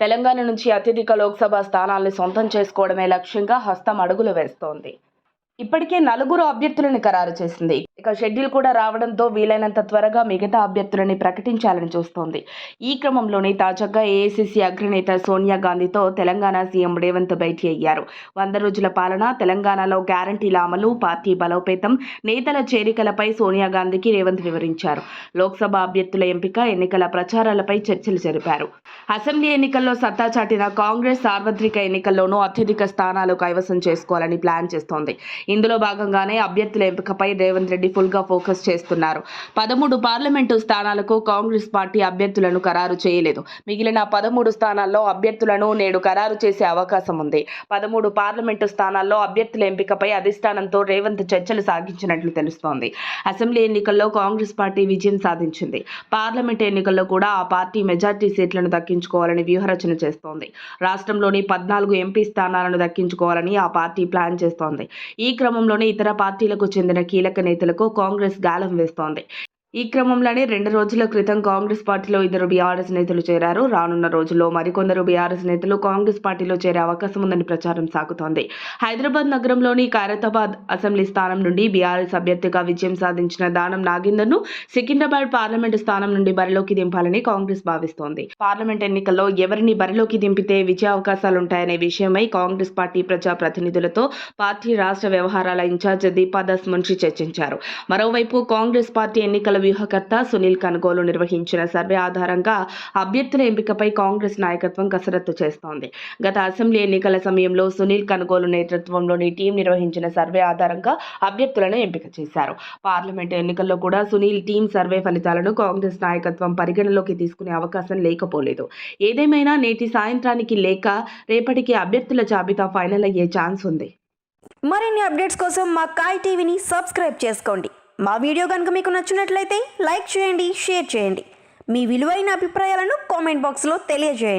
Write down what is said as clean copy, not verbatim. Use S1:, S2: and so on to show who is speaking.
S1: తెలంగాణ నుంచి అత్యధిక లోక్సభ స్థానాల్ని సొంతం చేసుకోవడమే లక్ష్యంగా హస్తం అడుగులు వేస్తోంది. ఇప్పటికే 4 అభ్యర్థులను ఖరారు చేసింది. ఇక షెడ్యూల్ కూడా రావడంతో వీలైనంత త్వరగా మిగతా అభ్యర్థులని ప్రకటించాలని చూస్తోంది. ఈ క్రమంలోనే తాజాగా ఏఐసీసీ అగ్రనేత సోనియా గాంధీతో తెలంగాణ సీఎం రేవంత్ భేటీ అయ్యారు. 100 రోజుల పాలన, తెలంగాణలో గ్యారంటీల అమలు, పార్టీ బలోపేతం, నేతల చేరికలపై సోనియా గాంధీకి రేవంత్ వివరించారు. లోక్సభ అభ్యర్థుల ఎంపిక, ఎన్నికల ప్రచారాలపై చర్చలు జరిపారు. అసెంబ్లీ ఎన్నికల్లో సత్తా చాటిన కాంగ్రెస్ సార్వత్రిక ఎన్నికల్లోనూ అత్యధిక స్థానాలు కైవసం చేసుకోవాలని ప్లాన్ చేస్తోంది. ఇందులో భాగంగానే అభ్యర్థుల ఎంపికపై రేవంత్ రెడ్డి ఫుల్గా ఫోకస్ చేస్తున్నారు. 13 పార్లమెంటు స్థానాలకు కాంగ్రెస్ పార్టీ అభ్యర్థులను ఖరారు చేయలేదు. మిగిలిన 13 స్థానాల్లో అభ్యర్థులను నేడు ఖరారు చేసే అవకాశం ఉంది. 13 పార్లమెంటు స్థానాల్లో అభ్యర్థుల ఎంపికపై అధిష్టానంతో రేవంత్ చర్చలు సాగించినట్లు తెలుస్తోంది. అసెంబ్లీ ఎన్నికల్లో కాంగ్రెస్ పార్టీ విజయం సాధించింది. పార్లమెంటు ఎన్నికల్లో కూడా ఆ పార్టీ మెజార్టీ సీట్లను దక్కించుకోవాలని వ్యూహరచన చేస్తోంది. రాష్ట్రంలోని 14 ఎంపీ స్థానాలను దక్కించుకోవాలని ఆ పార్టీ ప్లాన్ చేస్తోంది. ఈ క్రమంలోనే ఇతర పార్టీలకు చెందిన కీలక నేతలకు కాంగ్రెస్ గాలం వేస్తోంది. ఈ క్రమంలోనే 2 రోజుల క్రితం కాంగ్రెస్ పార్టీలో 2 బీఆర్ఎస్ నేతలు చేరారు. రానున్న రోజుల్లో మరికొందరు బీఆర్ఎస్ నేతలు కాంగ్రెస్ పార్టీలో చేరే అవకాశం ఉందని ప్రచారం సాగుతోంది. హైదరాబాద్ నగరంలోని ఖైరతాబాద్ అసెంబ్లీ స్థానం నుండి బీఆర్ఎస్ అభ్యర్థిగా విజయం సాధించిన దానం నాగేందర్ను సికింద్రాబాద్ పార్లమెంటు స్థానం నుండి బరిలోకి దింపాలని కాంగ్రెస్ భావిస్తోంది. పార్లమెంట్ ఎన్నికల్లో ఎవరిని బరిలోకి దింపితే విజయ అవకాశాలుంటాయనే విషయమై కాంగ్రెస్ పార్టీ ప్రజా ప్రతినిధులతో పార్టీ రాష్ట్ర వ్యవహారాల ఇన్ఛార్జ్ దీపాదాస్ మున్షి చర్చించారు. మరోవైపు కాంగ్రెస్ పార్టీ ఎన్నికల వ్యూహకర్త సునీల్ కనుగోలు నిర్వహించిన సర్వే ఆధారంగా అభ్యర్థుల ఎంపికపై కాంగ్రెస్ నాయకత్వం కసరత్తు చేస్తోంది. గత అసెంబ్లీ ఎన్నికల సమయంలో సునీల్ కనుగోలు నేతృత్వంలోని టీం నిర్వహించిన సర్వే ఆధారంగా అభ్యర్థులను ఎంపిక చేశారు. పార్లమెంటు ఎన్నికల్లో కూడా సునీల్ టీం సర్వే ఫలితాలను కాంగ్రెస్ నాయకత్వం పరిగణలోకి తీసుకునే అవకాశం లేకపోలేదు. ఏదేమైనా నేటి సాయంత్రానికి లేక రేపటికి అభ్యర్థుల జాబితా ఫైనల్ అయ్యే ఛాన్స్ ఉంది.
S2: మరిన్ని అప్డేట్స్ కోసం మా కాయ్ టీవీని సబ్స్క్రైబ్ చేసుకోండి. మా వీడియో కనుక మీకు నచ్చినట్లయితే లైక్ చేయండి, షేర్ చేయండి. మీ విలువైన అభిప్రాయాలను కామెంట్ బాక్స్లో తెలియజేయండి.